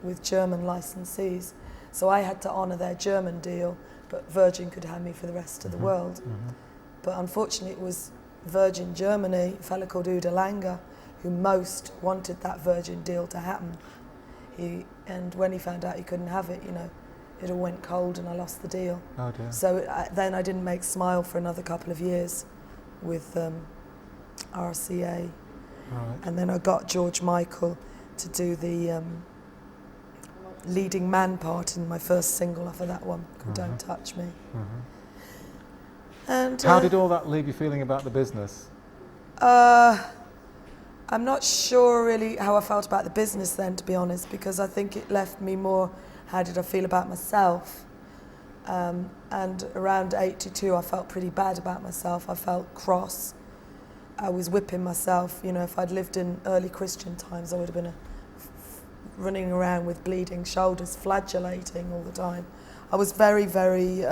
with German licensees. So I had to honour their German deal, but Virgin could have me for the rest of the world. But unfortunately it was Virgin Germany, a fella called Udo Langer, who most wanted that Virgin deal to happen. And when he found out he couldn't have it, you know, it all went cold and I lost the deal. Oh dear. So then I didn't make Smile for another couple of years with RCA. Right. And then I got George Michael to do the leading man part in my first single off of that one, called Don't Touch Me. And how did all that leave you feeling about the business? I'm not sure really how I felt about the business then, to be honest, because I think it left me more, how did I feel about myself? And around 82 I felt pretty bad about myself. I felt cross. I was whipping myself. You know, if I'd lived in early Christian times, I would have been running around with bleeding shoulders, flagellating all the time. I was very, very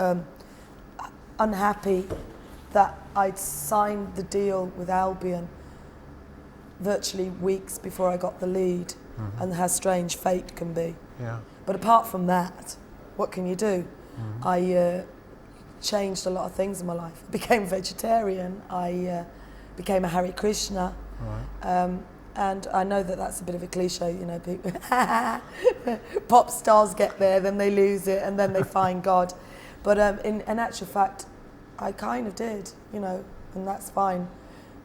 unhappy that I'd signed the deal with Albion virtually weeks before I got the lead, and how strange fate can be. Yeah. But apart from that, what can you do? I changed a lot of things in my life. I became vegetarian. I became a Hare Krishna. Right. And I know that that's a bit of a cliche, you know, people, pop stars get there, then they lose it, and then they find God. But in actual fact, I kind of did, you know, and that's fine,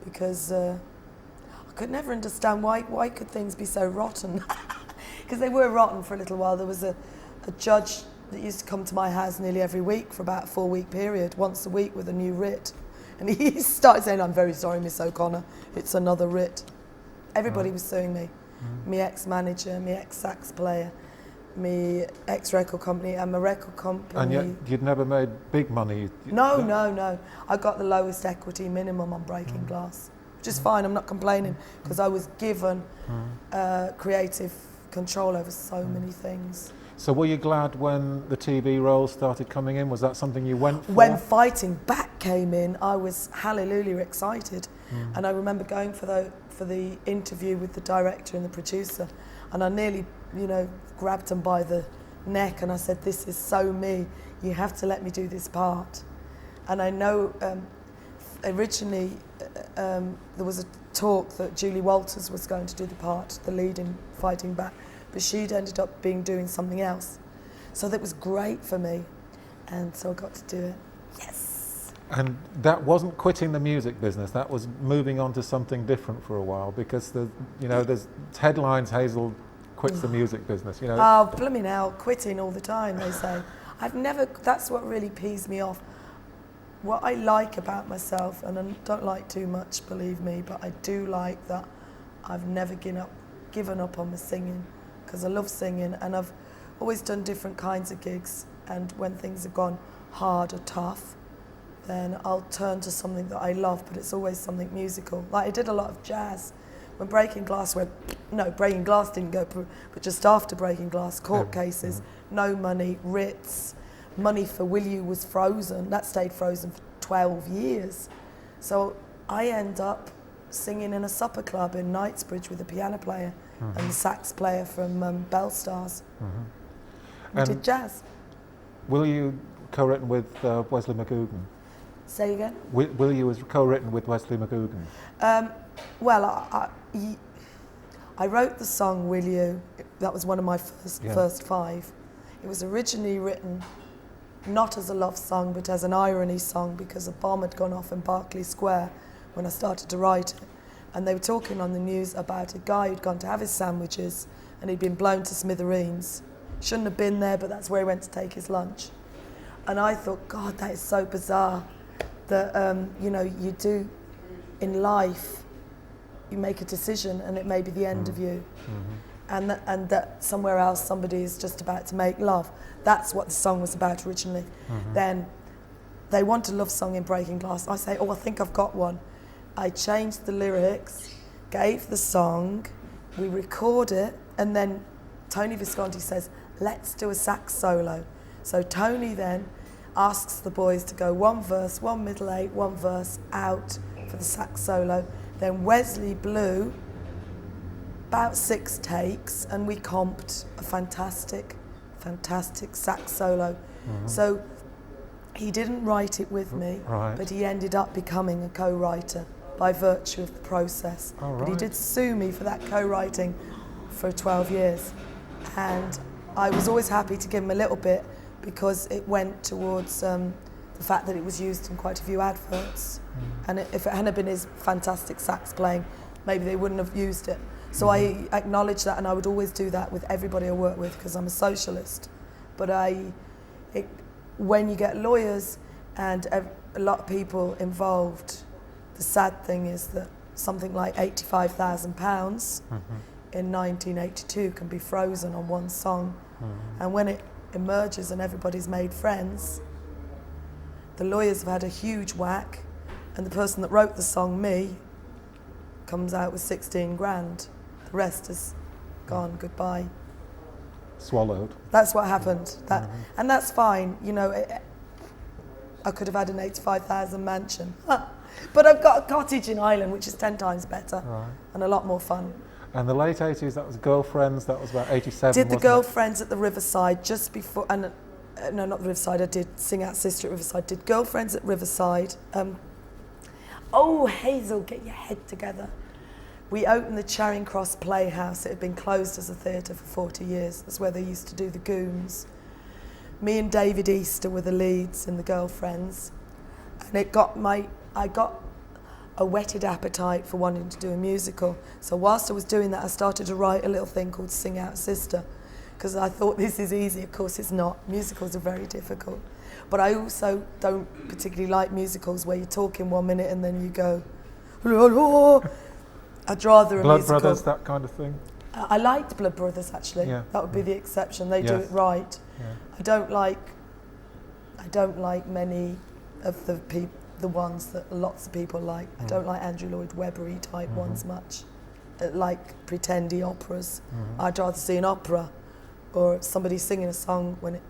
because I could never understand why could things be so rotten? Because they were rotten for a little while. There was a judge that used to come to my house nearly every week for about a 4-week period, once a week with a new writ. And he started saying, "I'm very sorry, Miss O'Connor, it's another writ." Everybody was suing me. My ex-manager, my ex-sax player, my ex-record company, and my record company. And yet you'd never made big money? No. I got the lowest equity minimum on Breaking Glass, which is fine, I'm not complaining, because I was given creative control over so many things. So were you glad when the TV roles started coming in? Was that something you went for? When Fighting Back came in, I was hallelujah excited. And I remember going for the interview with the director and the producer, and I nearly, you know, grabbed them by the neck and I said, "This is so me, you have to let me do this part." And I know originally there was a talk that Julie Walters was going to do the part, the lead in Fighting Back, but she'd ended up doing something else. So that was great for me, and so I got to do it. Yes. And that wasn't quitting the music business, that was moving on to something different for a while, because there's headlines, Hazel quits the music business, you know. Oh, blooming hell, quitting all the time, they say. That's what really pees me off. What I like about myself, and I don't like too much, believe me, but I do like that I've never given up on my singing, because I love singing, and I've always done different kinds of gigs, and when things have gone hard or tough, then I'll turn to something that I love, but it's always something musical. Like I did a lot of jazz. When Breaking Glass Breaking Glass didn't go, but just after Breaking Glass, court cases, no money, writs, money for Will You was frozen. That stayed frozen for 12 years. So I end up singing in a supper club in Knightsbridge with a piano player and the sax player from Bellstars. We did jazz. Will You co-written with Wesley McGugan? Say again? Will You was co-written with Wesley McGugan? Well, I wrote the song Will You. That was one of my first 5. It was originally written not as a love song, but as an irony song, because a bomb had gone off in Berkeley Square when I started to write it. And they were talking on the news about a guy who'd gone to have his sandwiches and he'd been blown to smithereens. Shouldn't have been there, but that's where he went to take his lunch. And I thought, God, that is so bizarre that, you do in life, you make a decision and it may be the end of you. And that somewhere else somebody is just about to make love. That's what the song was about originally. Then they want a love song in Breaking Glass. I say, I think I've got one. I changed the lyrics, gave the song, we record it, and then Tony Visconti says, let's do a sax solo. So Tony then asks the boys to go 1 verse, 1 middle 8, 1 verse out for the sax solo. Then Wesley blew about 6 takes, and we comped a fantastic sax solo. So he didn't write it with me, Right. but he ended up becoming a co-writer by virtue of the process. Oh, But he right. did sue me for that co-writing for 12 years. And I was always happy to give him a little bit because it went towards the fact that it was used in quite a few adverts. And if it hadn't been his fantastic sax playing, maybe they wouldn't have used it. So I acknowledge that, and I would always do that with everybody I work with because I'm a socialist. But when you get lawyers and a lot of people involved, the sad thing is that something like £85,000 in 1982 can be frozen on one song. And when it emerges and everybody's made friends, the lawyers have had a huge whack, and the person that wrote the song, me, comes out with 16 grand. The rest is gone, goodbye. Swallowed. That's what happened. And that's fine, you know. I could have had an 85,000 mansion, but I've got a cottage in Ireland, which is 10 times better and a lot more fun. And the late 80s, that was Girlfriends, that was about 87, Did the wasn't Girlfriends at the Riverside just before, and no, not the Riverside, I did Sing Out Sister at Riverside, did Girlfriends at Riverside. Oh, Hazel, get your head together. We opened the Charing Cross Playhouse. It had been closed as a theatre for 40 years. That's where they used to do the Goons. Me and David Easter were the leads in the Girlfriends. And I got a whetted appetite for wanting to do a musical. So whilst I was doing that, I started to write a little thing called Sing Out Sister, because I thought this is easy. Of course it's not. Musicals are very difficult. But I also don't particularly like musicals where you talk in 1 minute and then you go, I'd rather a Blood musical. Brothers, that kind of thing? I liked Blood Brothers, actually. Yeah. That would be the exception. They do Yes. it right. Yeah. I don't like many of the ones that lots of people like. I don't like Andrew Lloyd Webber-y type ones much. Like pretendy operas. I'd rather see an opera or somebody singing a song when it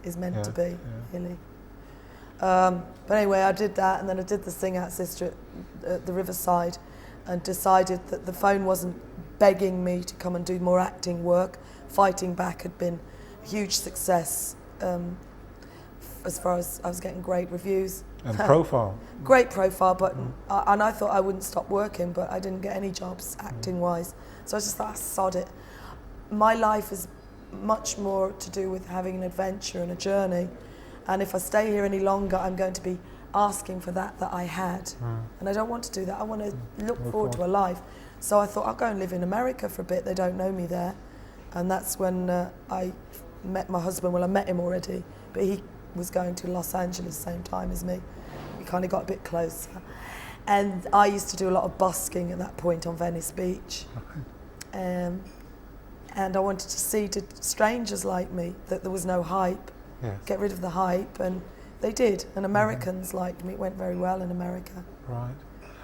is meant to be, really. But anyway, I did that, and then I did the Sing Out Sister at the Riverside, and decided that the phone wasn't begging me to come and do more acting work. Fighting Back had been a huge success, as far as I was getting great reviews. And profile. Great profile, but and I thought I wouldn't stop working, but I didn't get any jobs acting-wise. So I just thought, sod it. My life is much more to do with having an adventure and a journey. And if I stay here any longer, I'm going to be asking for that I had. And I don't want to do that. I want to look forward to a life. So I thought, I'll go and live in America for a bit. They don't know me there. And that's when I met my husband. Well, I met him already, but he was going to Los Angeles same time as me. We kind of got a bit closer. And I used to do a lot of busking at that point on Venice Beach. And I wanted to see to strangers like me that there was no hype. Yes. Get rid of the hype, and they did. And Americans liked me. It went very well in America. Right.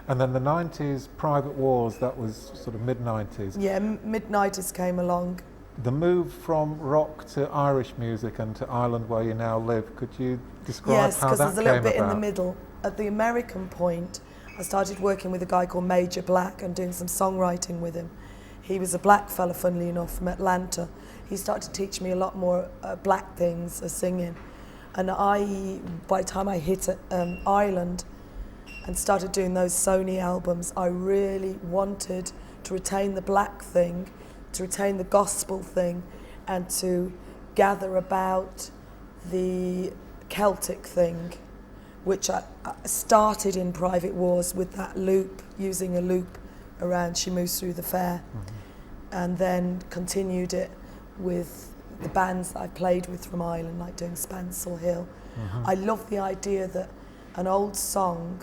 And then the 90s, Private Wars, that was sort of mid-90s. Yeah, mid-90s came along. The move from rock to Irish music and to Ireland where you now live, could you describe Yes, how because that there's a came little bit about? in the middle. At the American point, I started working with a guy called Major Black and doing some songwriting with him. He was a black fella, funnily enough, from Atlanta. He started to teach me a lot more black things, singing. And by the time I hit Ireland and started doing those Sony albums, I really wanted to retain the black thing, to retain the gospel thing, and to gather about the Celtic thing, which I started in Private Wars with that loop, using a loop around She Moves Through the Fair, and then continued it with the bands that I played with from Ireland, like doing Spansel Hill. I love the idea that an old song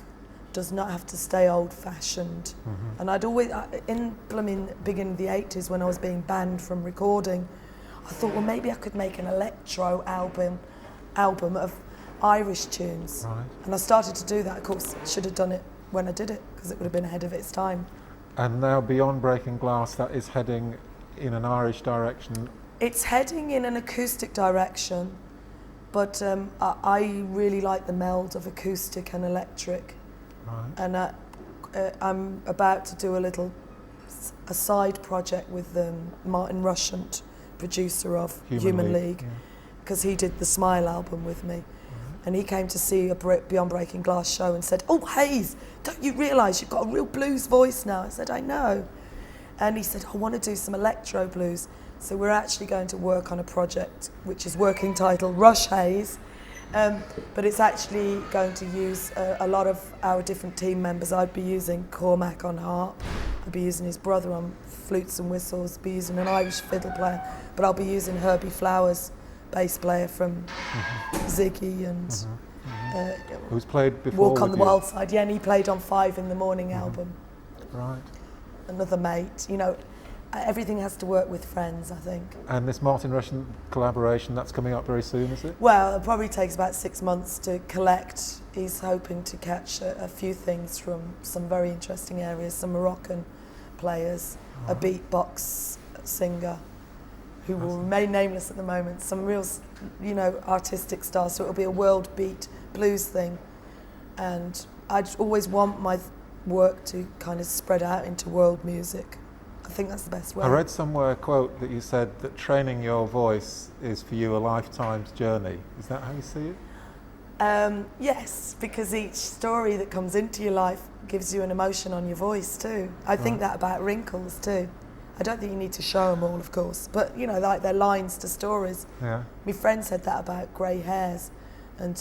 does not have to stay old-fashioned. And I'd always, in the beginning of the 80s, when I was being banned from recording, I thought, well, maybe I could make an electro album of Irish tunes. Right. And I started to do that. Of course, I should have done it when I did it, because it would have been ahead of its time. And now Beyond Breaking Glass, that is heading in an Irish direction. It's heading in an acoustic direction, but I really like the meld of acoustic and electric. Right. And I'm about to do a little a side project with Martin Rushent, producer of Human League, because he did the Smile album with me. And he came to see a Beyond Breaking Glass show and said, "Oh, Hayes, don't you realise you've got a real blues voice now?" I said, "I know." And he said, "I want to do some electro blues." So we're actually going to work on a project which is working title Rush Hayes, but it's actually going to use a lot of our different team members. I'd be using Cormac on harp, I'd be using his brother on flutes and whistles, be using an Irish fiddle player, but I'll be using Herbie Flowers, bass player from Ziggy and who's played before Walk on the you? Wild Side. Yeah, and he played on 5 in the Morning album. Right. Another mate. You know, everything has to work with friends, I think. And this Martin Rushent collaboration, that's coming up very soon, is it? Well, it probably takes about 6 months to collect. He's hoping to catch a few things from some very interesting areas, some Moroccan players, a beatbox singer, who will remain nameless at the moment, some real, you know, artistic stars. So it'll be a world beat blues thing. And I'd always want my work to kind of spread out into world music. I think that's the best way. I read somewhere a quote that you said that training your voice is for you a lifetime's journey. Is that how you see it? Yes, because each story that comes into your life gives you an emotion on your voice too. I think that about wrinkles too. I don't think you need to show them all, of course, but you know, like they're lines to stories. Yeah. My friend said that about grey hairs, and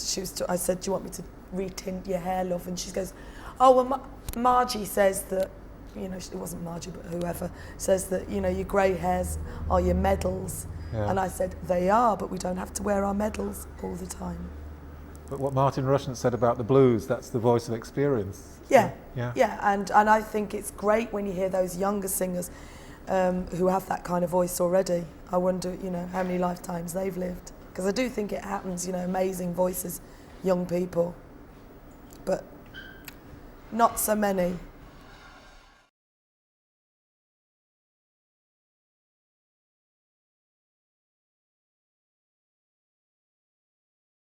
I said, "Do you want me to retint your hair, love?" And she goes, "Oh, well, Margie says that," you know, it wasn't Margie, but whoever says that, you know, your grey hairs are your medals. Yeah. And I said, "They are, but we don't have to wear our medals all the time." But what Martin Rushent said about the blues, that's the voice of experience. Yeah, yeah, yeah, and I think it's great when you hear those younger singers who have that kind of voice already. I wonder, you know, how many lifetimes they've lived. Because I do think it happens, you know, amazing voices, young people, but not so many.